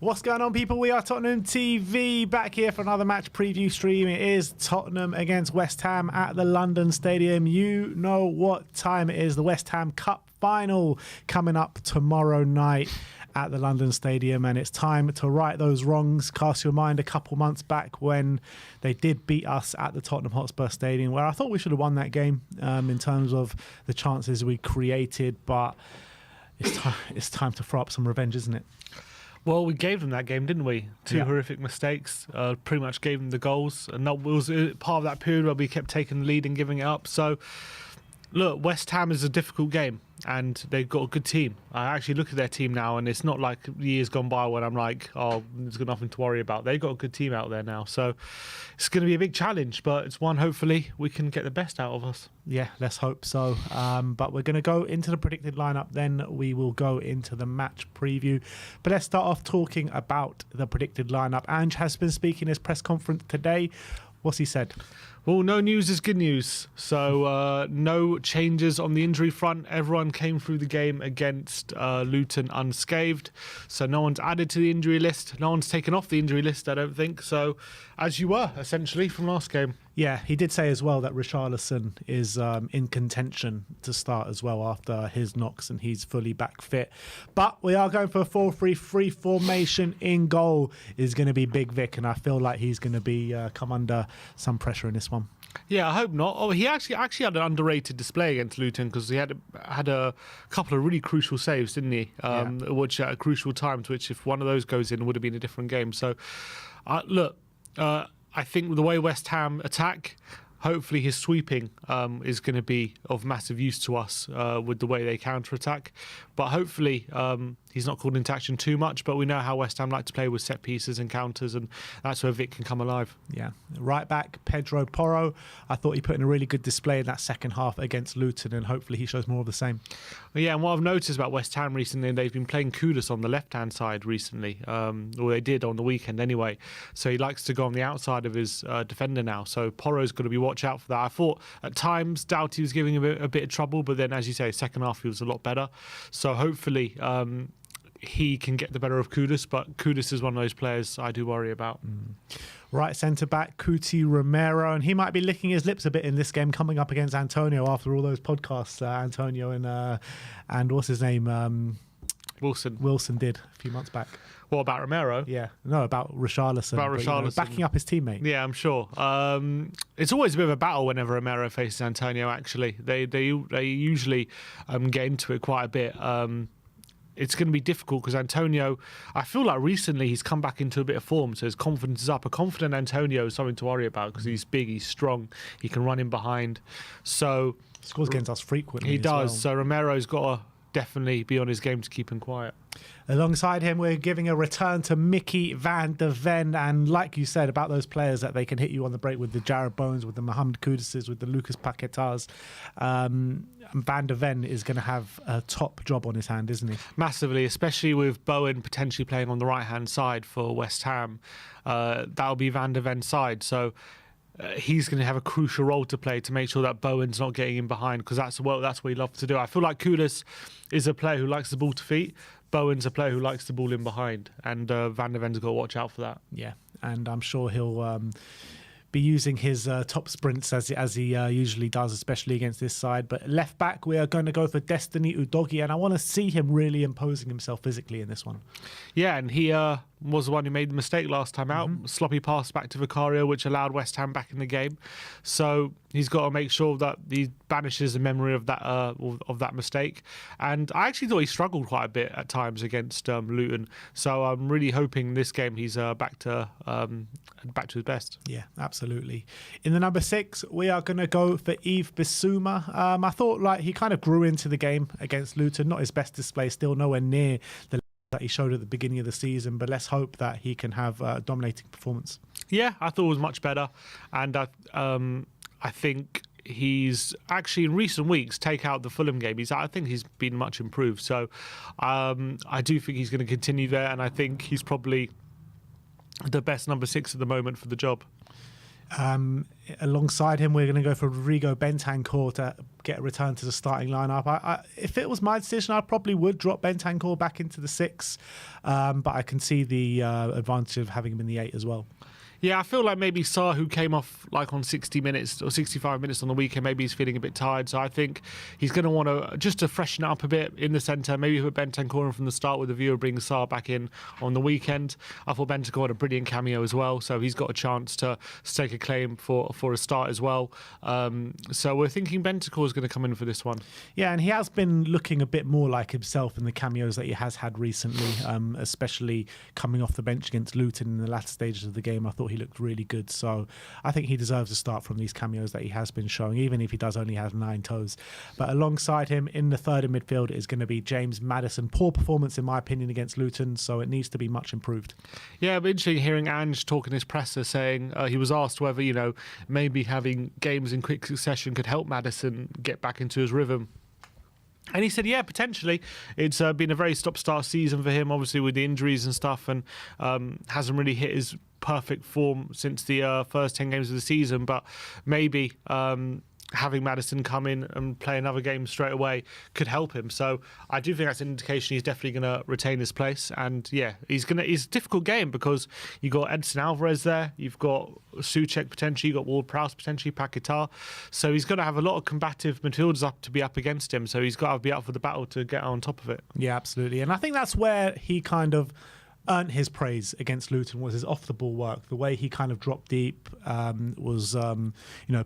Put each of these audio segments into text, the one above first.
What's going on, people? We are Tottenham TV, back here for another match preview stream. It is Tottenham against West Ham at the London Stadium. You know what time it is. The West Ham Cup final coming up tomorrow night at the London Stadium, and it's time to right those wrongs. Cast your mind a couple months back when they did beat us at the Tottenham Hotspur Stadium, where I thought we should have won that game in terms of the chances we created, but it's time to throw up some revenge, isn't it? Well, we gave them that game, didn't we? Two horrific mistakes, pretty much gave them the goals. And that was part of that period where we kept taking the lead and giving it up. So, look, West Ham is a difficult game and they've got a good team. I actually look at their team now and it's not like years gone by when I'm like, oh, there's got nothing to worry about. They've got a good team out there now. So it's going to be a big challenge, but it's one hopefully we can get the best out of us. Yeah, let's hope so. But we're going to go into the predicted lineup, then we will go into the match preview. But let's start off talking about the predicted lineup. Ange has been speaking at his press conference today. What's he said? Well, no news is good news. So no changes on the injury front. Everyone came through the game against Luton unscathed. So no one's added to the injury list. No one's taken off the injury list, I don't think. So as you were, essentially, from last game. Yeah, he did say as well that Richarlison is in contention to start as well after his knocks, and he's fully back fit. But we are going for a 4-3-3 formation. In goal is going to be Big Vic, and I feel like he's going to be come under some pressure in this one. Yeah, I hope not. Oh, he actually had an underrated display against Luton because he had a couple of really crucial saves, didn't he? Which at crucial times, which if one of those goes in would have been a different game. So, look. I think the way West Ham attack, hopefully his sweeping is going to be of massive use to us with the way they counter-attack. But hopefully he's not called into action too much, but we know how West Ham like to play with set pieces and counters, and that's where Vic can come alive. Yeah. Right back, Pedro Porro. I thought he put in a really good display in that second half against Luton, and hopefully he shows more of the same. Yeah, and what I've noticed about West Ham recently, they've been playing Kudus on the left-hand side recently, or they did on the weekend anyway. So he likes to go on the outside of his defender now. So Porro's got to be watch out for that. I thought at times Doughty was giving a bit of trouble, but then, as you say, second half he was a lot better. So hopefully he can get the better of Kudus, but Kudus is one of those players I do worry about. Right centre-back, Cuti Romero, and he might be licking his lips a bit in this game coming up against Antonio after all those podcasts Antonio and what's his name? Wilson did a few months back. What about Romero? Yeah, no, about Richarlison. About Richarlison. Backing up his teammate. Yeah, I'm sure. It's always a bit of a battle whenever Romero faces Antonio, actually. They usually get into it quite a bit. It's going to be difficult because Antonio, I feel like recently he's come back into a bit of form, so his confidence is up. A confident Antonio is something to worry about because he's big, he's strong, he can run in behind. So scores against us frequently. He does. Well. So Romero's got to definitely be on his game to keep him quiet. Alongside him, we're giving a return to Mickey van de Ven, and like you said about those players that they can hit you on the break with the Jared Bones, with the Mohamed Kuduses, with the Lucas Paquetas. Van de Ven is going to have a top job on his hand, isn't he? Massively, especially with Bowen potentially playing on the right-hand side for West Ham. That'll be Van de Ven's side, so he's going to have a crucial role to play to make sure that Bowen's not getting in behind, because that's what he loves to do. I feel like Kudus is a player who likes the ball to feet. Bowen's a player who likes the ball in behind, and Van de Ven's got to watch out for that. Yeah, and I'm sure he'll be using his top sprints as he usually does, especially against this side. But left back, we are going to go for Destiny Udogie, and I want to see him really imposing himself physically in this one. Yeah, and he was the one who made the mistake last time out. Sloppy pass back to Vicario, which allowed West Ham back in the game. So he's got to make sure that he banishes the memory of that mistake. And I actually thought he struggled quite a bit at times against Luton. So I'm really hoping this game he's back to his best. Yeah, absolutely. In the number 6, we are going to go for Yves Bissouma. I thought like he kind of grew into the game against Luton. Not his best display, still nowhere near the that he showed at the beginning of the season, but let's hope that he can have a dominating performance. Yeah, I thought it was much better, and I think he's actually in recent weeks, take out the Fulham game, I think he's been much improved. So I do think he's going to continue there, and I think he's probably the best number 6 at the moment for the job. Alongside him, we're going to go for Rodrigo Bentancur to get a return to the starting lineup. If it was my decision, I probably would drop Bentancur back into the 6, but I can see the advantage of having him in the 8 as well. Yeah, I feel like maybe Sarr, who came off like on 60 minutes or 65 minutes on the weekend, maybe he's feeling a bit tired. So I think he's going to want to, just to freshen it up a bit in the centre, maybe put Bentancur in from the start with the view of bringing Sarr back in on the weekend. I thought Bentancur had a brilliant cameo as well, so he's got a chance to stake a claim for a start as well. So we're thinking Bentancur is going to come in for this one. Yeah, and he has been looking a bit more like himself in the cameos that he has had recently, especially coming off the bench against Luton in the latter stages of the game. I thought he looked really good, so I think he deserves a start from these cameos that he has been showing, even if he does only have 9 toes. But alongside him in the third in midfield is going to be James Maddison. Poor performance in my opinion against Luton, so it needs to be much improved. Yeah, it'll be interesting hearing Ange talk in his presser saying he was asked whether, maybe having games in quick succession could help Maddison get back into his rhythm. And he said, yeah, potentially. It's been a very stop-start season for him, obviously with the injuries and stuff, and hasn't really hit his perfect form since the first 10 games of the season. But maybe having Maddison come in and play another game straight away could help him. So I do think that's an indication he's definitely going to retain his place. And yeah, it's a difficult game because you've got Edson Alvarez there, you've got Souček potentially, you've got Ward-Prowse potentially, Paquetá. So he's going to have a lot of combative midfielders to be up against him. So he's got to be up for the battle to get on top of it. Yeah, absolutely. And I think that's where he kind of earned his praise against Luton, was his off-the-ball work. The way he kind of dropped deep, was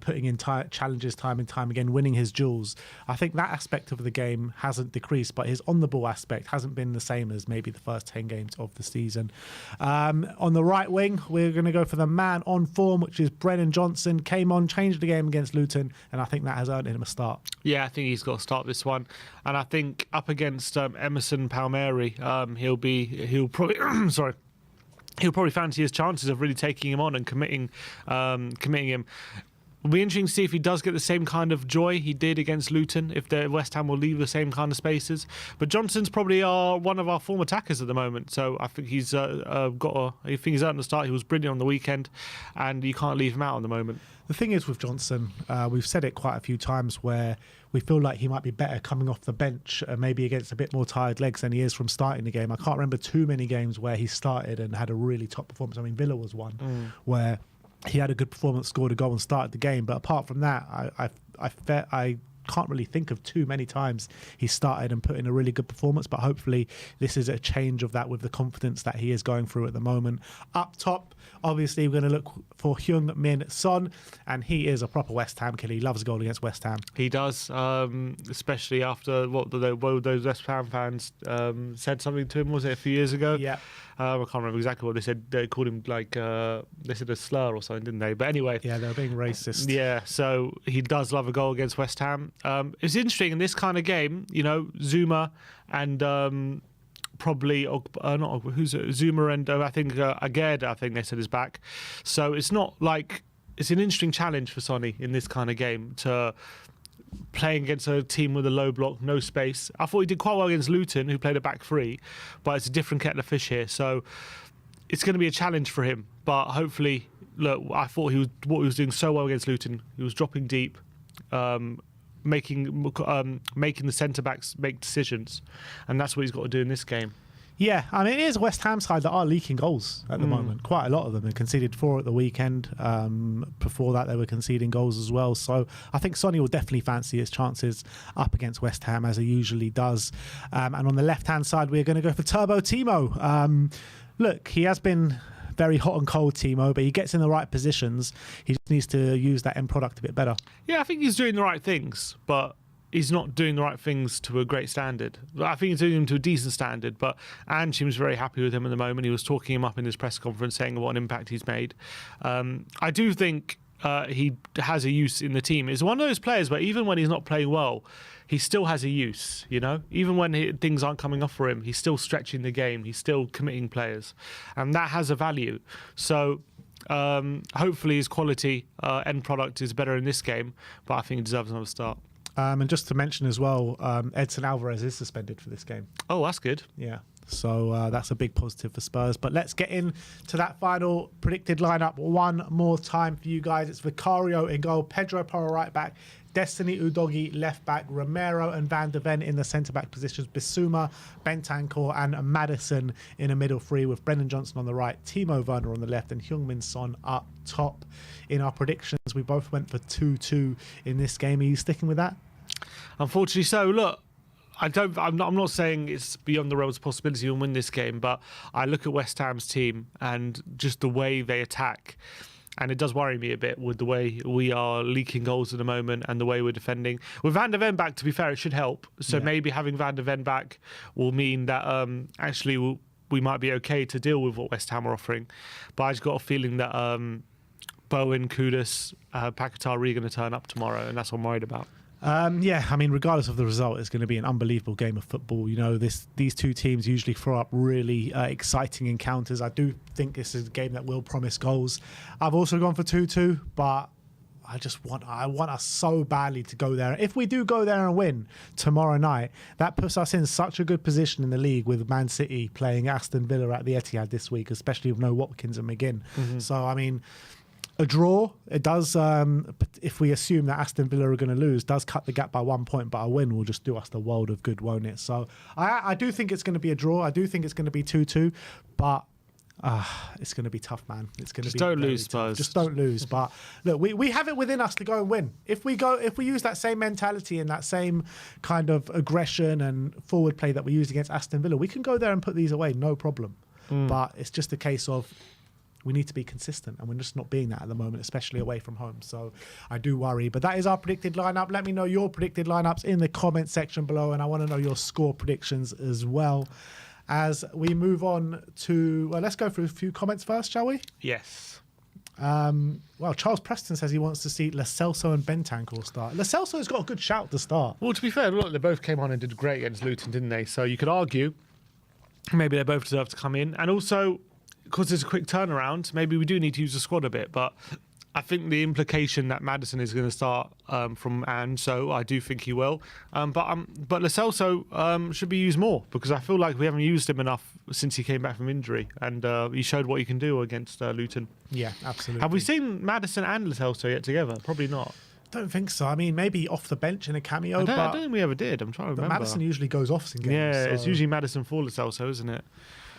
putting in challenges time and time again, winning his duels. I think that aspect of the game hasn't decreased, but his on-the-ball aspect hasn't been the same as maybe the first 10 games of the season. On the right wing, we're going to go for the man on form, which is Brennan Johnson. Came on, changed the game against Luton, and I think that has earned him a start. Yeah, I think he's got to start this one. And I think up against Emerson Palmieri, he'll probably he'll probably fancy his chances of really taking him on and committing him. It'll be interesting to see if he does get the same kind of joy he did against Luton, if the West Ham will leave the same kind of spaces. But Johnson's probably one of our form attackers at the moment, so I think he's earned the start. He was brilliant on the weekend, and you can't leave him out at the moment. The thing is with Johnson, we've said it quite a few times, where we feel like he might be better coming off the bench, maybe against a bit more tired legs than he is from starting the game. I can't remember too many games where he started and had a really top performance. I mean, Villa was one where he had a good performance, scored a goal and started the game. But apart from that, I can't really think of too many times he started and put in a really good performance. But hopefully this is a change of that with the confidence that he is going through at the moment. Up top, obviously, we're going to look for Heung-min Son, and he is a proper West Ham killer. He loves a goal against West Ham. He does, especially after what those West Ham fans said something to him, was it a few years ago? Yeah. I can't remember exactly what they said. They called him they said a slur or something, didn't they? But anyway. Yeah, they were being racist. Yeah, so he does love a goal against West Ham. It's interesting in this kind of game, Zuma and probably Zuma and I think Aged, I think they said is back. So it's not like, it's an interesting challenge for Sonny in this kind of game to playing against a team with a low block, no space. I thought he did quite well against Luton, who played a back three, but it's a different kettle of fish here. So it's going to be a challenge for him. But hopefully, look, I thought what he was doing so well against Luton. He was dropping deep, making the centre backs make decisions, and that's what he's got to do in this game. Yeah, I mean, it is West Ham side that are leaking goals at the moment. Quite a lot of them. They conceded 4 at the weekend. Before that, they were conceding goals as well. So I think Sonny will definitely fancy his chances up against West Ham, as he usually does. And on the left-hand side, we're going to go for Turbo Timo. Look, he has been very hot and cold, Timo, but he gets in the right positions. He just needs to use that end product a bit better. Yeah, I think he's doing the right things, but he's not doing the right things to a great standard. I think he's doing them to a decent standard, but Ange seems very happy with him at the moment. He was talking him up in his press conference, saying what an impact he's made. I do think he has a use in the team. He's one of those players where even when he's not playing well, he still has a use, Even when things aren't coming off for him, he's still stretching the game. He's still committing players. And that has a value. So hopefully his quality end product is better in this game, but I think he deserves another start. And just to mention as well, Edson Alvarez is suspended for this game. Oh, that's good. Yeah. So that's a big positive for Spurs. But let's get into that final predicted lineup one more time for you guys. It's Vicario in goal, Pedro Porro right back, Destiny Udogie left back, Romero and Van de Ven in the centre-back positions, Bissouma, Bentancur and Maddison in a middle three with Brennan Johnson on the right, Timo Werner on the left and Heung-min Son up top. In our predictions, we both went for 2-2 in this game. Are you sticking with that? Unfortunately so. Look, I'm not saying it's beyond the realms of possibility we'll win this game, but I look at West Ham's team and just the way they attack, and it does worry me a bit with the way we are leaking goals at the moment and the way we're defending. With Van de Ven back, to be fair, it should help. So maybe having Van de Ven back will mean that actually we might be okay to deal with what West Ham are offering. But I just got a feeling that Bowen, Kudus, Paquetá are really going to turn up tomorrow, and that's what I'm worried about. Yeah, I mean, regardless of the result, it's going to be an unbelievable game of football. You know, these two teams usually throw up really exciting encounters. I do think this is a game that will promise goals. I've also gone for 2-2, but I want us so badly to go there. If we do go there and win tomorrow night, that puts us in such a good position in the league with Man City playing Aston Villa at the Etihad this week, especially with no Watkins and McGinn. So, I mean, a draw, it does, if we assume that Aston Villa are going to lose, does cut the gap by 1 point, but a win will just do us the world of good, won't it? So I do think it's going to be a draw. I do think it's going to be 2-2, but it's going to be tough, man. It's going to be don't lose, Spurs. Just don't lose. But look, we have it within us to go and win. If we use that same mentality and that same kind of aggression and forward play that we used against Aston Villa, we can go there and put these away, no problem. But it's just a case of we need to be consistent, and we're just not being that at the moment, especially away from home. So I do worry. But that is our predicted lineup. Let me know your predicted lineups in the comment section below, and I want to know your score predictions as well. As we move on to, well, let's go through a few comments first, shall we? Yes. Well, Charles Preston says he wants to see Lo Celso and Bentancur start. Lo Celso's got a good shout to start. Well, to be fair, look, they both came on and did great against Luton, didn't they? So you could argue maybe they both deserve to come in. And also, because there's a quick turnaround, maybe we do need to use the squad a bit. But I think the implication that Maddison is going to start from Anne, so I do think he will. But Lo Celso should be used more, because I feel like we haven't used him enough since he came back from injury, and he showed what he can do against Luton. Yeah, absolutely. Have we seen Maddison and Lo Celso yet together? Probably not. Don't think so. I mean, maybe off the bench in a cameo. I don't think we ever did. I'm trying to remember. Maddison usually goes off in games. Yeah, so. It's usually Maddison for Lo Celso, isn't it?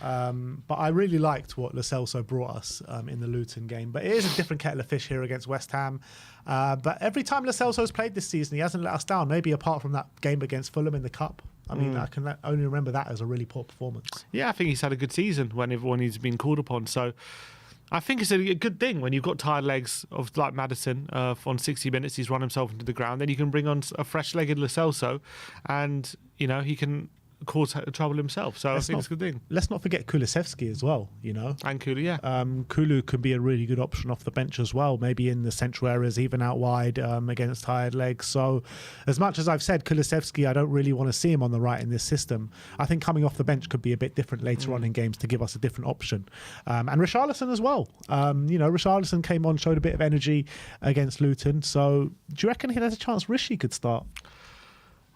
But I really liked what Lo Celso brought us in the Luton game. But it is a different kettle of fish here against West Ham. But every time Lo Celso's played this season, he hasn't let us down. Maybe apart from that game against Fulham in the Cup. I mean, I can only remember that as a really poor performance. Yeah, I think he's had a good season when he's been called upon. So I think it's a good thing when you've got tired legs of like Maddison on 60 minutes, he's run himself into the ground. Then you can bring on a fresh-legged Lo Celso, and he can cause trouble himself. So I think it's a good thing. Let's not forget Kulusevski as well, And Kulu, yeah. Kulu can be a really good option off the bench as well, maybe in the central areas, even out wide against tired legs. So as much as I've said Kulusevski, I don't really want to see him on the right in this system. I think coming off the bench could be a bit different later on in games to give us a different option. And Richarlison as well. Richarlison came on, showed a bit of energy against Luton. So do you reckon there's a chance Rishi could start?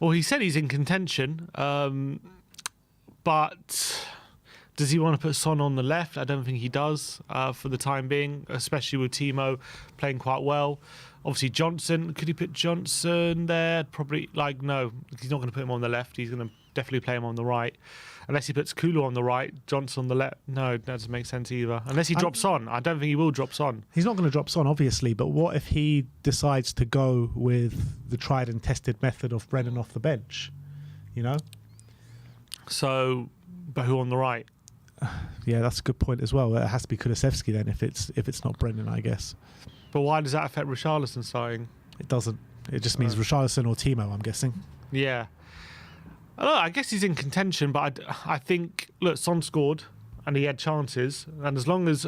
Well, he said he's in contention, but does he want to put Son on the left? I don't think he does for the time being, especially with Timo playing quite well. Obviously, Johnson, could he put Johnson there? Probably, no, he's not going to put him on the left. He's going to definitely play him on the right. Unless he puts Kulu on the right, Johnson on the left. No, that doesn't make sense either. Unless he drops on. I don't think he will drop Son. He's not going to drop Son, obviously, but what if he decides to go with the tried and tested method of Brennan off the bench? So, but who on the right? Yeah, that's a good point as well. It has to be Kulusevski then if it's not Brennan, I guess. But why does that affect Richarlison starting? It doesn't. It just means Richarlison or Timo, I'm guessing. Yeah. I guess he's in contention, but I think, Son scored and he had chances, and as long as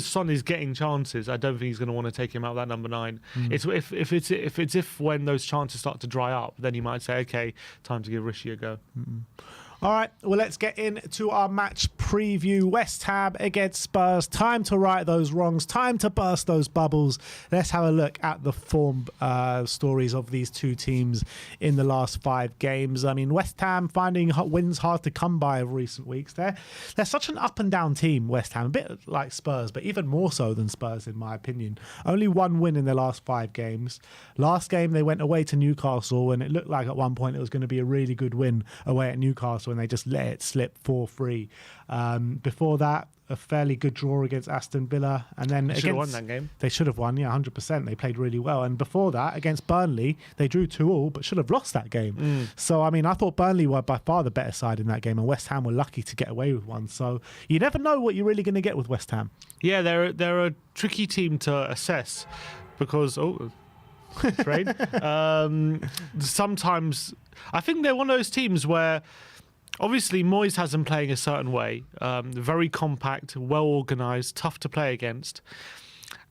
Son is getting chances, I don't think he's going to want to take him out that number 9. It's if when those chances start to dry up, then you might say, okay, time to give Rishi a go. All right, well, let's get into our match preview. West Ham against Spurs. Time to right those wrongs. Time to burst those bubbles. Let's have a look at the form stories of these two teams in the last 5 games. I mean, West Ham finding wins hard to come by of recent weeks. They're such an up and down team, West Ham. A bit like Spurs, but even more so than Spurs, in my opinion. Only 1 win in their last 5 games. Last game, they went away to Newcastle, and it looked like at one point it was going to be a really good win away at Newcastle, and they just let it slip 4-3. Before that, a fairly good draw against Aston Villa, and then They should have won that game. They should have won, 100%. They played really well, and before that, against Burnley, they drew 2-2, but should have lost that game. So, I mean, I thought Burnley were by far the better side in that game, and West Ham were lucky to get away with one. So, you never know what you're really going to get with West Ham. Yeah, they're a tricky team to assess because trade. Sometimes I think they're one of those teams where. Obviously, Moyes has them playing a certain way, very compact, well organised, tough to play against.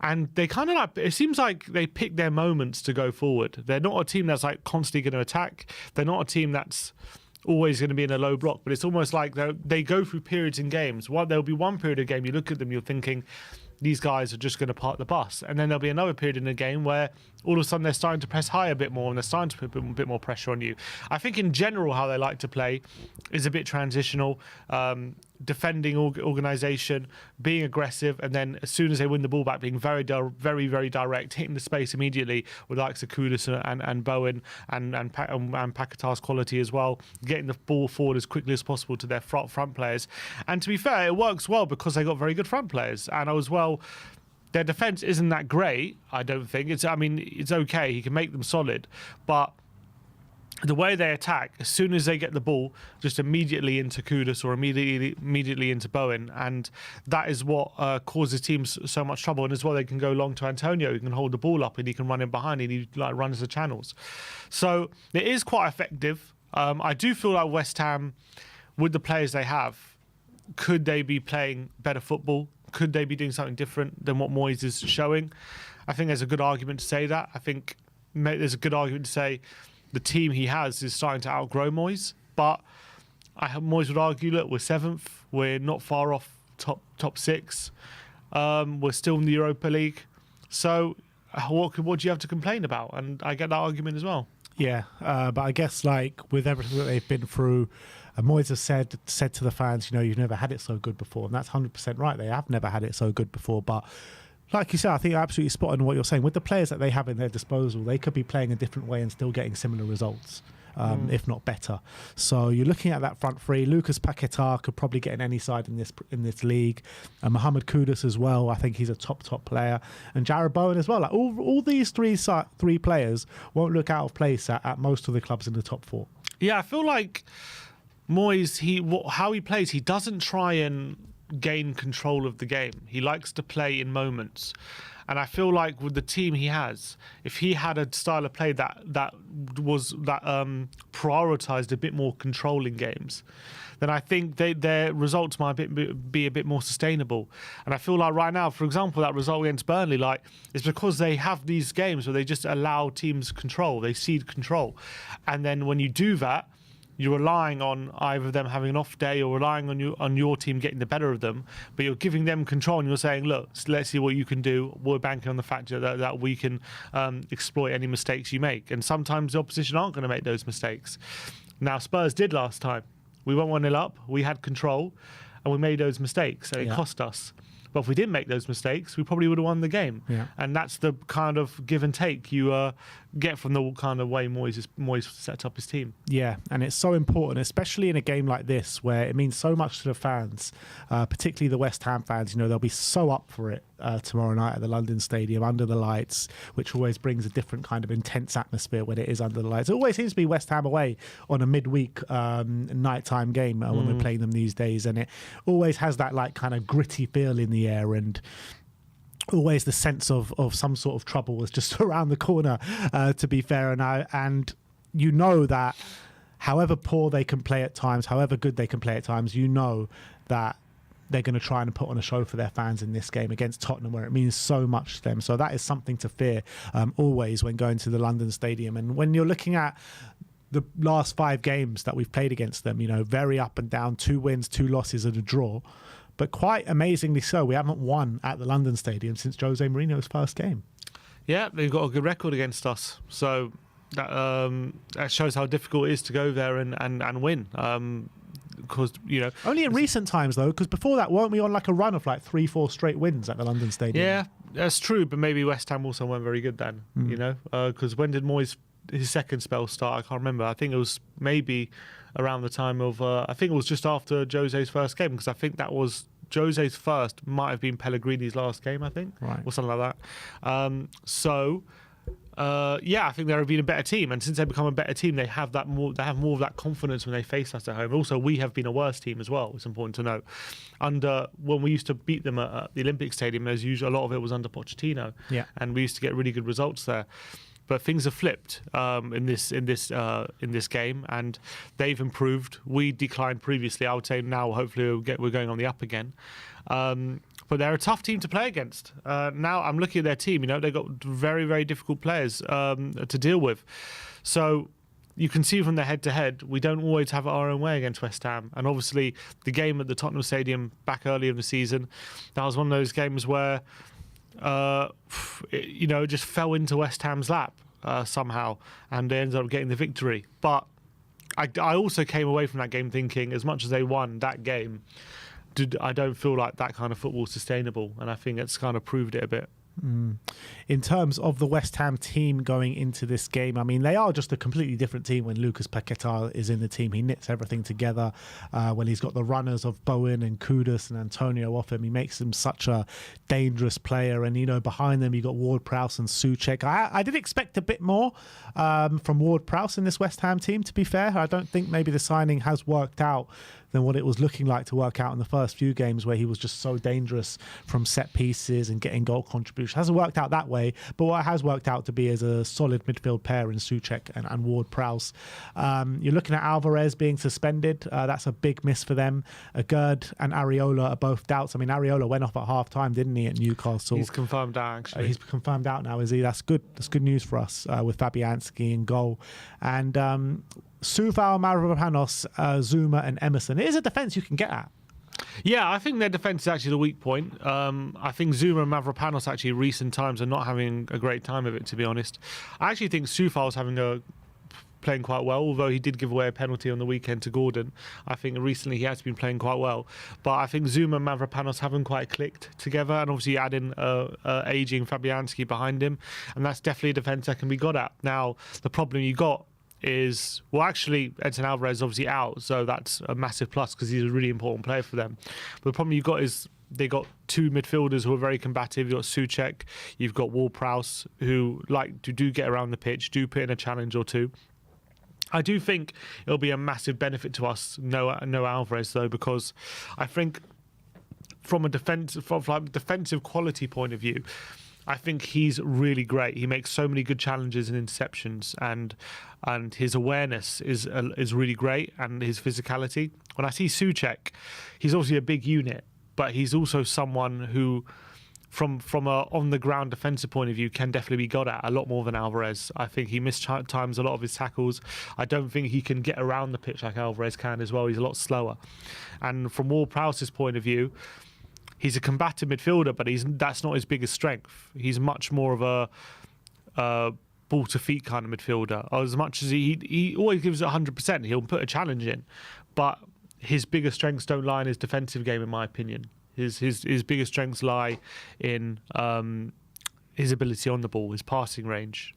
And they kind of it seems like they pick their moments to go forward. They're not a team that's like constantly going to attack. They're not a team that's always going to be in a low block, but it's almost like they go through periods in games. There'll be one period of game, you look at them, you're thinking, these guys are just going to park the bus. And then there'll be another period in the game where all of a sudden they're starting to press high a bit more and they're starting to put a bit more pressure on you. I think in general how they like to play is a bit transitional, defending organisation, being aggressive, and then as soon as they win the ball back, being very, very direct, hitting the space immediately with likes of Kudus and Bowen and Paquetá's quality as well, getting the ball forward as quickly as possible to their front players. And to be fair, it works well because they got very good front players. And as well, their defence isn't that great, I don't think. It's okay. He can make them solid. But the way they attack, as soon as they get the ball, just immediately into Kudus or immediately into Bowen, and that is what causes teams so much trouble. And as well, they can go long to Antonio. He can hold the ball up and he can run in behind and he runs the channels. So it is quite effective. I do feel like West Ham, with the players they have, could they be playing better football? Could they be doing something different than what Moyes is showing? I think there's a good argument to say that. I think there's a good argument to say the team he has is starting to outgrow Moyes. But Moyes would argue, look, we're 7th. We're not far off top 6. We're still in the Europa League. So what do you have to complain about? And I get that argument as well. Yeah, but I guess like with everything that they've been through, Moyes has said to the fans, you've never had it so good before. And that's 100% right. They have never had it so good before. But like you said, I think you're absolutely spot on what you're saying. With the players that they have in their disposal, they could be playing a different way and still getting similar results, if not better. So you're looking at that front three. Lucas Paquetá could probably get in any side in this league. Mohamed Kudus as well. I think he's a top player. And Jarrod Bowen as well. Like all these three players won't look out of place at most of the clubs in the top 4. Yeah, I feel like Moyes, how he plays, he doesn't try and gain control of the game. He likes to play in moments. And I feel like with the team he has, if he had a style of play that prioritised a bit more controlling games, then I think their results might be a bit more sustainable. And I feel like right now, for example, that result against Burnley, it's because they have these games where they just allow teams control, they cede control. And then when you do that, you're relying on either them having an off day or relying on your team getting the better of them, but you're giving them control and you're saying, look, let's see what you can do. We're banking on the fact that we can exploit any mistakes you make. And sometimes the opposition aren't going to make those mistakes. Now, Spurs did last time. We went 1-0 up, we had control, and we made those mistakes, and it cost us. But if we didn't make those mistakes, we probably would have won the game. Yeah. And that's the kind of give and take you get from the kind of way Moyes set up his team. Yeah, and it's so important, especially in a game like this where it means so much to the fans, particularly the West Ham fans. They'll be so up for it tomorrow night at the London Stadium under the lights, which always brings a different kind of intense atmosphere when it is under the lights. It always seems to be West Ham away on a midweek nighttime game when we're playing them these days, and it always has that kind of gritty feel in the air, and always the sense of some sort of trouble is just around the corner, to be fair. And that however poor they can play at times, however good they can play at times, that they're going to try and put on a show for their fans in this game against Tottenham, where it means so much to them. So that is something to fear always when going to the London Stadium. And when you're looking at the last 5 games that we've played against them, very up and down, 2 wins, 2 losses and a draw. But quite amazingly so, we haven't won at the London Stadium since Jose Mourinho's first game. Yeah, they've got a good record against us. So that shows how difficult it is to go there and win. Because, Only in recent times, though, because before that, weren't we on like a run of like 3-4 straight wins at the London Stadium? Yeah, that's true. But maybe West Ham also weren't very good then, because when did Moyes, his second spell start? I can't remember. I think it was maybe around the time of, I think it was just after Jose's first game, because I think that was Jose's first, might have been Pellegrini's last game, I think, right, or something like that. I think they've been a better team, and since they've become a better team, they have more of that confidence when they face us at home. Also, we have been a worse team as well. It's important to note. When we used to beat them at the Olympic Stadium, as usual, a lot of it was under Pochettino, and we used to get really good results there. But things have flipped in this game, and they've improved. We declined previously. I would say now, hopefully, we're going on the up again. But they're a tough team to play against. Now I'm looking at their team. They've got very, very difficult players to deal with. So you can see from the head-to-head, we don't always have it our own way against West Ham. And obviously, the game at the Tottenham Stadium back earlier in the season, that was one of those games where it just fell into West Ham's lap somehow, and they ended up getting the victory. But I also came away from that game thinking, as much as they won that game, I don't feel like that kind of football is sustainable, and I think it's kind of proved it a bit. In terms of the West Ham team going into this game, I mean, they are just a completely different team when Lucas Paquetá is in the team. He knits everything together. When he's got the runners of Bowen and Kudus and Antonio off him, he makes him such a dangerous player. And, behind them, you got Ward-Prowse and Souček. I did expect a bit more from Ward-Prowse in this West Ham team, to be fair. I don't think maybe the signing has worked out than what it was looking like to work out in the first few games, where he was just so dangerous from set pieces and getting goal contributions. Hasn't worked out that way, but what has worked out to be is a solid midfield pair in Souček and Ward-Prowse. You're looking at Alvarez being suspended. That's a big miss for them. Gerd and Areola are both doubts. I mean, Areola went off at half-time, didn't he, at Newcastle? He's confirmed out, actually. He's confirmed out now, is he? That's good. That's good news for us with Fabianski in goal. And Suvao, Mavropanos, Zuma and Emerson. It is a defence you can get at. Yeah, I think their defence is actually the weak point. I think Zuma and Mavropanos actually in recent times are not having a great time of it, to be honest. I actually think Sufao's playing quite well, although he did give away a penalty on the weekend to Gordon. I think recently he has been playing quite well. But I think Zuma and Mavropanos haven't quite clicked together, and obviously add in ageing Fabianski behind him, and that's definitely a defence that can be got at. Now, the problem you got is, well, actually, Edson Alvarez is obviously out, so that's a massive plus because he's a really important player for them. But the problem you've got is they got 2 midfielders who are very combative. You've got Souček, you've got Ward-Prowse, who like to do get around the pitch, do put in a challenge or two. I do think it'll be a massive benefit to us, no Alvarez, though, because I think from a defensive quality point of view, I think he's really great. He makes so many good challenges and interceptions, and his awareness is really great, and his physicality. When I see Souček, he's obviously a big unit, but he's also someone who, from a on-the-ground defensive point of view, can definitely be got at a lot more than Alvarez. I think he mistimes a lot of his tackles. I don't think he can get around the pitch like Alvarez can as well. He's a lot slower. And from Ward-Prowse's point of view, he's a combative midfielder, but that's not his biggest strength. He's much more of a ball-to-feet kind of midfielder. As much as he always gives it 100%, he'll put a challenge in. But his biggest strengths don't lie in his defensive game, in my opinion. His biggest strengths lie in his ability on the ball, his passing range.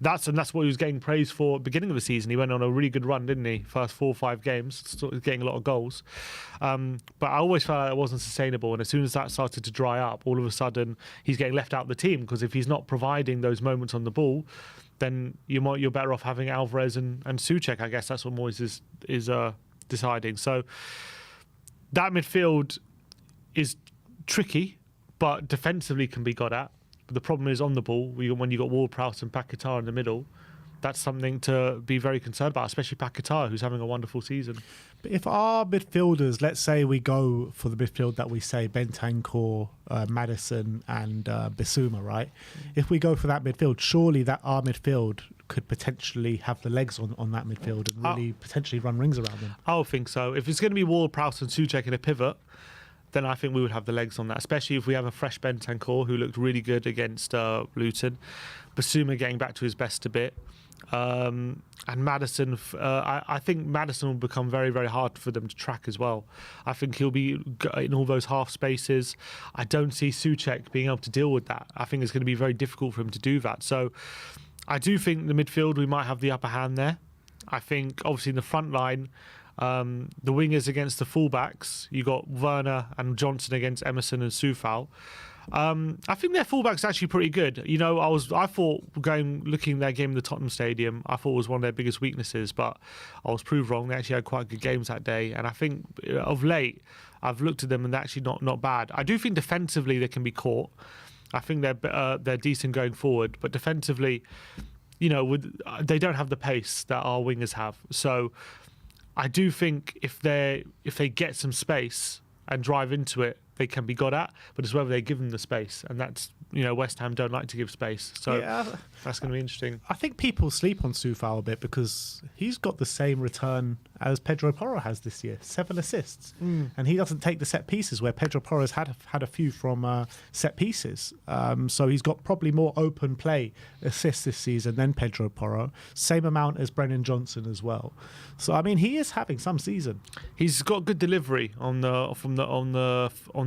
That's what he was getting praised for at the beginning of the season. He went on a really good run, didn't he? First 4 or 5 games, getting a lot of goals. But I always felt like it wasn't sustainable. And as soon as that started to dry up, all of a sudden he's getting left out of the team, because if he's not providing those moments on the ball, then you're better off having Alvarez and Souček. I guess that's what Moyes is deciding. So that midfield is tricky, but defensively can be got at. But the problem is on the ball, when you've got Ward-Prowse and Paquetá in the middle, that's something to be very concerned about, especially Paquetá, who's having a wonderful season. But if our midfielders, let's say we go for the midfield that we say, Bentancur, Maddison and Bissouma, right? If we go for that midfield, surely that our midfield could potentially have the legs on that midfield and really potentially run rings around them. I would think so. If it's going to be Ward, Prowse and Souček in a pivot, then I think we would have the legs on that, especially if we have a fresh Bentancur who looked really good against Luton. Basuma getting back to his best a bit. And Maddison, I think Maddison will become very, very hard for them to track as well. I think he'll be in all those half spaces. I don't see Souček being able to deal with that. I think it's going to be very difficult for him to do that. So I do think the midfield, we might have the upper hand there. I think, obviously, in the front line, the wingers against the fullbacks, you got Werner and Johnson against Emerson and Soufal. I think their fullback's actually pretty good. You know, I thought looking at their game in the Tottenham Stadium, I thought it was one of their biggest weaknesses, but I was proved wrong. They actually had quite good games that day, and I think of late I've looked at them and they're actually not bad. I do think defensively they can be caught. I think they're decent going forward, but defensively, you know, they don't have the pace that our wingers have. So I do think if they get some space and drive into it, they can be got at, but it's whether they give them the space, and that's, you know, West Ham don't like to give space, so that's going to be interesting. I think people sleep on Soufal a bit because he's got the same return as Pedro Porro has this year, 7 assists, and he doesn't take the set pieces where Pedro Porro's had a few from set pieces. So he's got probably more open play assists this season than Pedro Porro, same amount as Brennan Johnson as well. So I mean, he is having some season. He's got good delivery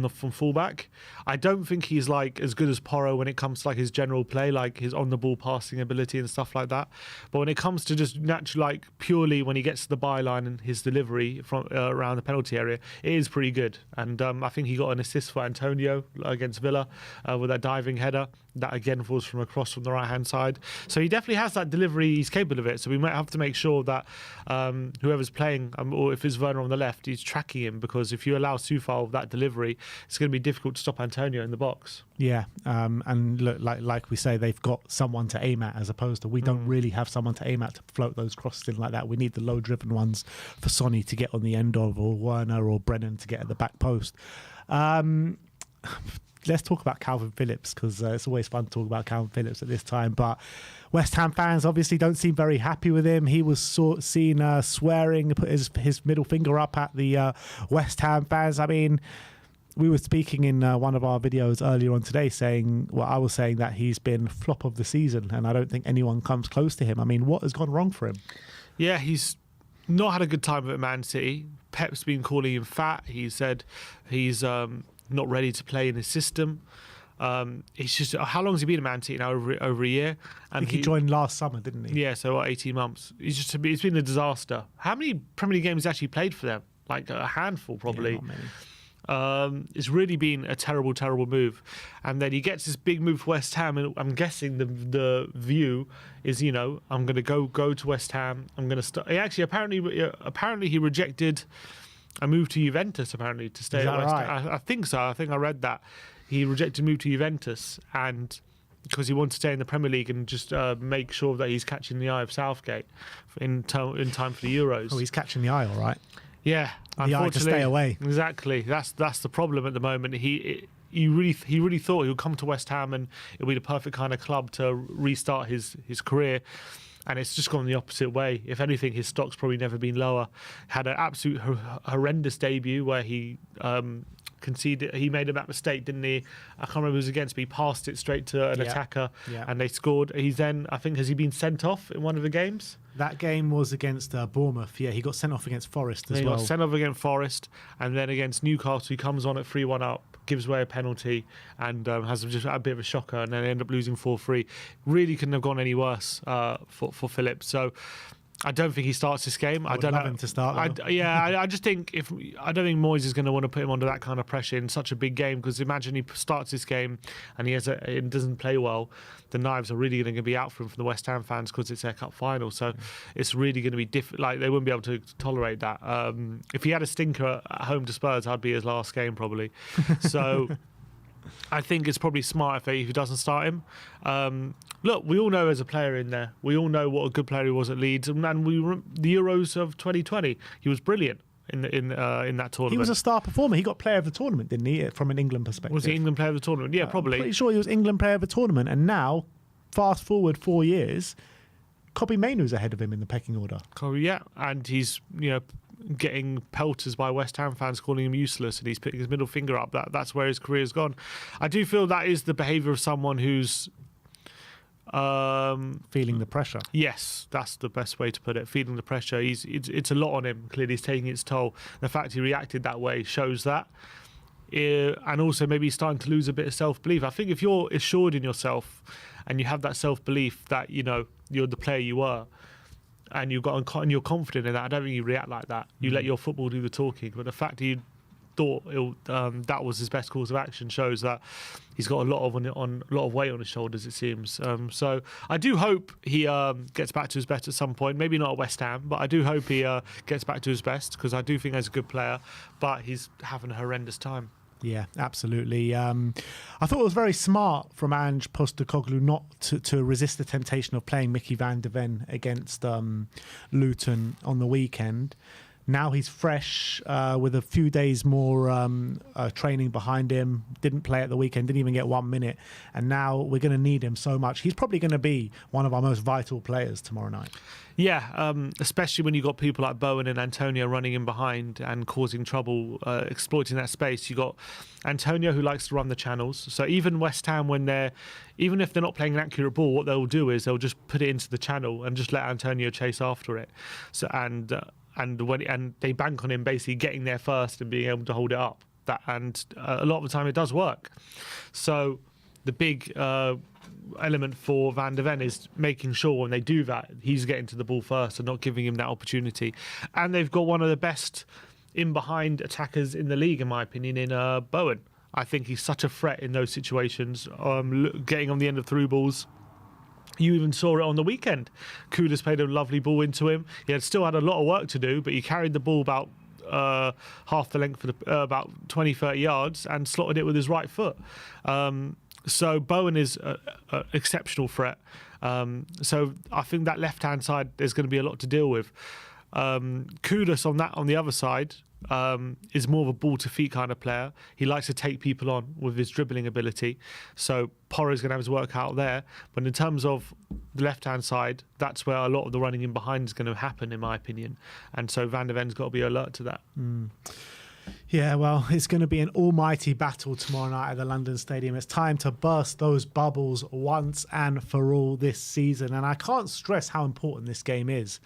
from fullback. I don't think he's like as good as Porro when it comes to like his general play, like his on the ball passing ability and stuff like that. But when it comes to just naturally, like purely when he gets to the byline and his delivery from around the penalty area, it is pretty good. And I think he got an assist for Antonio against Villa with that diving header. That again falls from across from the right hand side. So he definitely has that delivery. He's capable of it. So we might have to make sure that whoever's playing, or if it's Werner on the left, he's tracking him, because if you allow Soufal that delivery, it's going to be difficult to stop Antonio in the box. Yeah, and look, like we say, they've got someone to aim at, as opposed to we don't really have someone to aim at to float those crosses in like that. We need the low-driven ones for Sonny to get on the end of, or Werner or Brennan to get at the back post. Let's talk about Kalvin Phillips, because it's always fun to talk about Kalvin Phillips at this time. But West Ham fans obviously don't seem very happy with him. He was seen swearing, put his middle finger up at the West Ham fans. I mean, we were speaking in one of our videos earlier on today I was saying that he's been flop of the season, and I don't think anyone comes close to him. I mean, what has gone wrong for him? Yeah, he's not had a good time at Man City. Pep's been calling him fat. He said he's not ready to play in his system. It's just, how long has he been at Man City now? Over a year. And I think he joined last summer, didn't he? Yeah, so 18 months. It's been a disaster. How many Premier League games has he actually played for them? Like a handful, probably. Yeah, not many. It's really been a terrible, terrible move. And then he gets this big move for West Ham, and I'm guessing the view is, you know, I'm going to go to West Ham. I'm going to start. Apparently he rejected a move to Juventus, apparently, to stay at West Ham. I think so. I think I read that. He rejected a move to Juventus, and because he wanted to stay in the Premier League and just make sure that he's catching the eye of Southgate in time for the Euros. Oh, he's catching the eye, all right. Yeah, the eye to stay away. Exactly. That's the problem at the moment. He really thought he would come to West Ham and it'll be the perfect kind of club to restart his career. And it's just gone the opposite way. If anything, his stock's probably never been lower. Had an absolute horrendous debut where he conceded. He made that mistake, didn't he? I can't remember who it was against, but he passed it straight to an attacker, and they scored. He's then, I think, has he been sent off in one of the games? That game was against Bournemouth. Yeah, he got sent off against Forest as well. He got sent off against Forest, and then against Newcastle, he comes on at 3-1 up, gives away a penalty, and has just a bit of a shocker, and then they end up losing 4-3. Really couldn't have gone any worse for Phillips. So I don't think he starts this game. I don't love him to start. I just think I don't think Moyes is going to want to put him under that kind of pressure in such a big game, because imagine he starts this game and it doesn't play well. The knives are really going to be out for him from the West Ham fans, because it's their cup final. So it's really going to be different. Like, they wouldn't be able to tolerate that. If he had a stinker at home to Spurs, I'd be his last game probably. So I think it's probably smart if he doesn't start him. Look, we all know as a player in there, we all know what a good player he was at Leeds, and the Euros of 2020, he was brilliant in that tournament. He was a star performer. He got player of the tournament, didn't he? From an England perspective. Was he England player of the tournament? Yeah, probably. I'm pretty sure he was England player of the tournament. And now, fast forward 4 years, Kobbie Mainoo's ahead of him in the pecking order. Yeah, and he's getting pelters by West Ham fans calling him useless, and he's putting his middle finger up. That's where his career's gone. I do feel that is the behaviour of someone who's feeling the pressure. Yes, that's the best way to put it. Feeling the pressure. It's a lot on him. Clearly, he's taking its toll. The fact he reacted that way shows that. And also maybe he's starting to lose a bit of self-belief. I think if you're assured in yourself and you have that self-belief that you're the player you were, and you're confident in that, I don't think you react like that. You let your football do the talking. But the fact that you thought that was his best course of action shows that he's got a lot of weight on his shoulders, it seems. So I do hope he gets back to his best at some point. Maybe not at West Ham, but I do hope he gets back to his best, because I do think he's a good player, but he's having a horrendous time. Yeah, absolutely. I thought it was very smart from Ange Postecoglou not to resist the temptation of playing Mickey van de Ven against Luton on the weekend. Now he's fresh with a few days more training behind him. Didn't play at the weekend, didn't even get 1 minute. And now we're going to need him so much. He's probably going to be one of our most vital players tomorrow night. Yeah, especially when you've got people like Bowen and Antonio running in behind and causing trouble, exploiting that space. You've got Antonio, who likes to run the channels. So even West Ham, even if they're not playing an accurate ball, what they'll do is they'll just put it into the channel and just let Antonio chase after it. So and they bank on him basically getting there first and being able to hold it up. And a lot of the time it does work. So the big element for Van de Ven is making sure when they do that, he's getting to the ball first and not giving him that opportunity. And they've got one of the best in-behind attackers in the league, in my opinion, in Bowen. I think he's such a threat in those situations, getting on the end of through balls. You even saw it on the weekend. Kudus played a lovely ball into him. He still had a lot of work to do, but he carried the ball about half the length of about 20, 30 yards and slotted it with his right foot. So Bowen is an exceptional threat. So I think that left-hand side, there's going to be a lot to deal with. Kudus on the other side is more of a ball-to-feet kind of player. He likes to take people on with his dribbling ability. So Porro's going to have his work out there. But in terms of the left-hand side, that's where a lot of the running in behind is going to happen, in my opinion. And so Van de Ven's got to be alert to that. Yeah, well, it's going to be an almighty battle tomorrow night at the London Stadium. It's time to burst those bubbles once and for all this season. And I can't stress how important this game is.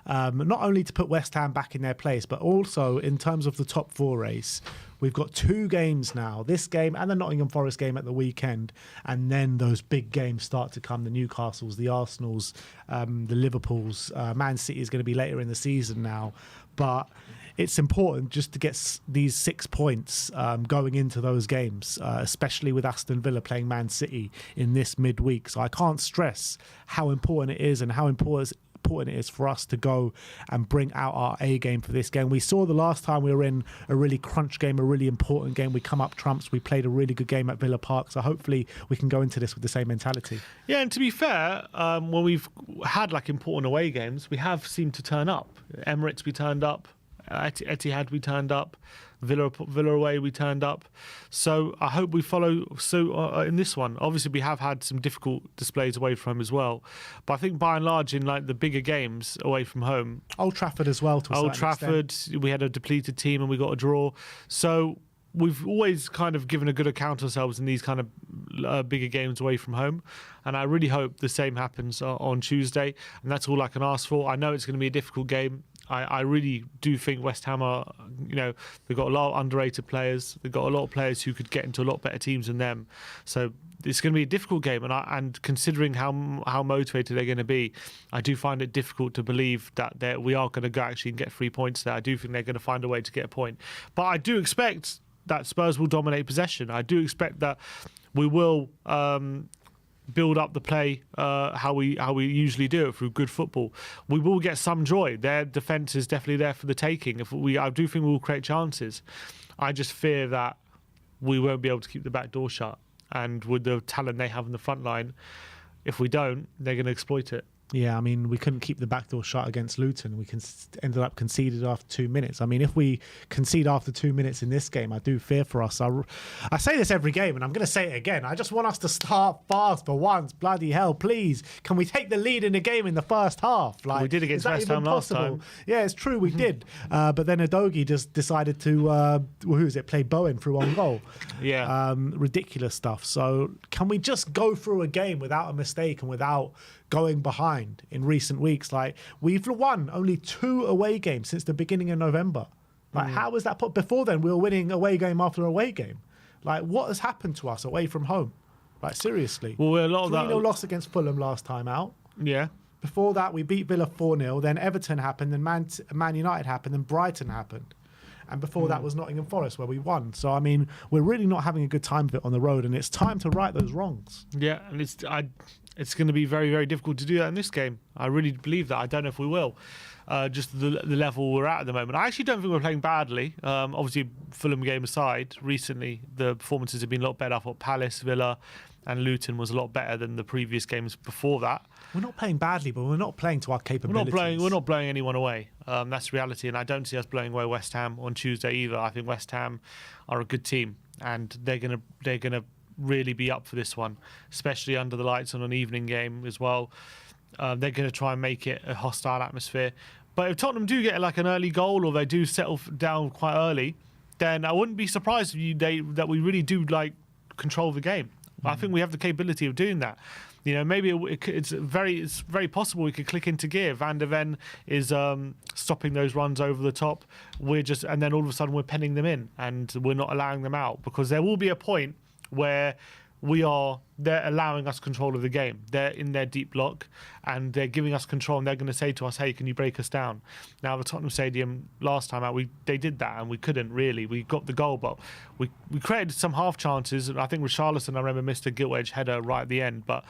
Not only to put West Ham back in their place, but also in terms of the top four race. We've got two games now, this game and the Nottingham Forest game at the weekend. And then those big games start to come, the Newcastles, the Arsenals, the Liverpools. Man City is going to be later in the season now. But it's important just to get these 6 points going into those games, especially with Aston Villa playing Man City in this midweek. So I can't stress how important it is and how important it is for us to go and bring out our A game for this game. We saw the last time we were in a really crunch game, a really important game. We come up trumps. We played a really good game at Villa Park. So hopefully we can go into this with the same mentality. Yeah, and to be fair, when we've had important away games, we have seemed to turn up. Emirates, we turned up. Etihad, we turned up. Villa away, we turned up. So I hope we follow suit in this one. Obviously, we have had some difficult displays away from home as well. But I think by and large, in the bigger games away from home, Old Trafford as well. Old Trafford, we had a depleted team and we got a draw. So we've always kind of given a good account of ourselves in these kind of bigger games away from home. And I really hope the same happens on Tuesday. And that's all I can ask for. I know it's going to be a difficult game. I really do think West Ham are, they've got a lot of underrated players. They've got a lot of players who could get into a lot better teams than them. So it's going to be a difficult game. And considering how motivated they're going to be, I do find it difficult to believe that we are going to go actually and get 3 points there. I do think they're going to find a way to get a point. But I do expect that Spurs will dominate possession. I do expect that we will build up the play how we usually do it through good football. We will get some joy. Their defence is definitely there for the taking. I do think we will create chances. I just fear that we won't be able to keep the back door shut. And with the talent they have in the front line, if we don't, they're going to exploit it. Yeah, I mean, we couldn't keep the back door shut against Luton. We ended up conceded after 2 minutes. I mean, if we concede after 2 minutes in this game, I do fear for us. I say this every game, and I'm going to say it again. I just want us to start fast for once. Bloody hell, please. Can we take the lead in the game in the first half? Like, we did against West Ham last time. Yeah, it's true, we did. But then Udogie just decided to, play Bowen through on goal. Yeah. Ridiculous stuff. So can we just go through a game without a mistake and without going behind in recent weeks? Like, we've won only 2 away games since the beginning of November. Like, how is that before then we were winning away game after away game? Like, what has happened to us away from home? Like, seriously. Well, we're a lot of that 3-0 loss against Fulham last time out. Yeah. Before that, we beat Villa 4-0. Then Everton happened. Then Man United happened. Then Brighton happened. And before that was Nottingham Forest, where we won. So, I mean, we're really not having a good time of it on the road, and it's time to right those wrongs. Yeah, and it's going to be very, very difficult to do that in this game. I really believe that. I don't know if we will. Just the level we're at the moment. I actually don't think we're playing badly. Obviously, Fulham game aside, recently the performances have been a lot better. I thought Palace, Villa and Luton was a lot better than the previous games before that. We're not playing badly, but we're not playing to our capabilities. We're not blowing anyone away. That's reality, and I don't see us blowing away West Ham on Tuesday either. I think West Ham are a good team, and they're gonna really be up for this one, especially under the lights on an evening game as well. They're going to try and make it a hostile atmosphere. But if Tottenham do get like an early goal, or they do settle down quite early, then I wouldn't be surprised if that we really do like control the game. I think we have the capability of doing that. You know, maybe it's very possible we could click into gear. Van der Ven is stopping those runs over the top. And then all of a sudden we're penning them in, and we're not allowing them out, because there will be a point where they're allowing us control of the game. They're in their deep block and they're giving us control, and they're going to say to us, hey, can you break us down? Now, the Tottenham Stadium last time out, they did that and we couldn't really. We got the goal, but we created some half chances. I think Richarlison, I remember, missed a gilt-edge header right at the end, but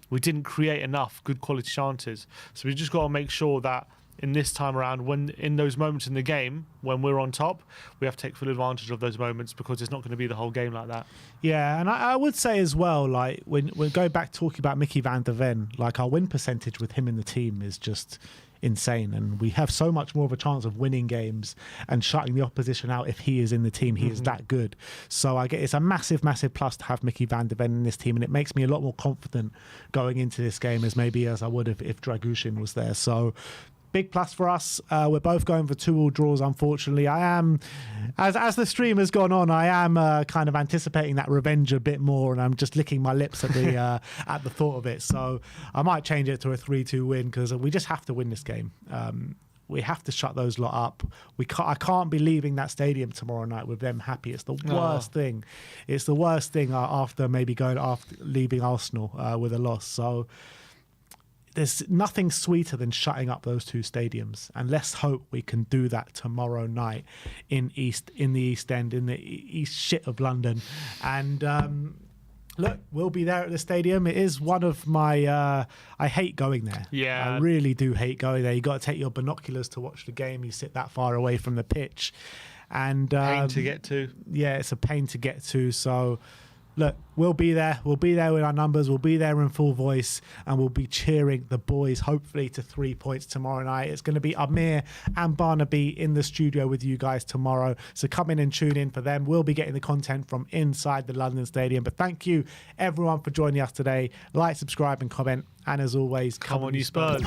we didn't create enough good quality chances. So we just got to make sure that in this time around, when in those moments in the game when we're on top, we have to take full advantage of those moments, because it's not going to be the whole game like that. Yeah, and I would say as well, like when we go back talking about Mickey van der Ven, like our win percentage with him in the team is just insane, and we have so much more of a chance of winning games and shutting the opposition out if he is in the team. He is that good. So I get it's a massive plus to have Mickey van der Ven in this team, and it makes me a lot more confident going into this game as I would if Dragushin was there. So big plus for us. We're both going for 2-2 draws, unfortunately. I am, as the stream has gone on, I am kind of anticipating that revenge a bit more, and I'm just licking my lips at the at the thought of it. So I might change it to a 3-2 win, because we just have to win this game. We have to shut those lot up. I can't be leaving that stadium tomorrow night with them happy. It's the worst thing. It's the worst thing after leaving Arsenal with a loss. So there's nothing sweeter than shutting up those 2 stadiums, and let's hope we can do that tomorrow night in the East End, in the east shit of London. And look, we'll be there at the stadium. It is one of my I hate going there. Yeah, I really do hate going there. You got to take your binoculars to watch the game. You sit that far away from the pitch, and pain to get to. Yeah, it's a pain to get to. So look, we'll be there. We'll be there with our numbers. We'll be there in full voice, and we'll be cheering the boys, hopefully, to 3 points tomorrow night. It's going to be Amir and Barnaby in the studio with you guys tomorrow. So come in and tune in for them. We'll be getting the content from inside the London Stadium. But thank you, everyone, for joining us today. Like, subscribe, and comment. And as always, come on, you Spurs.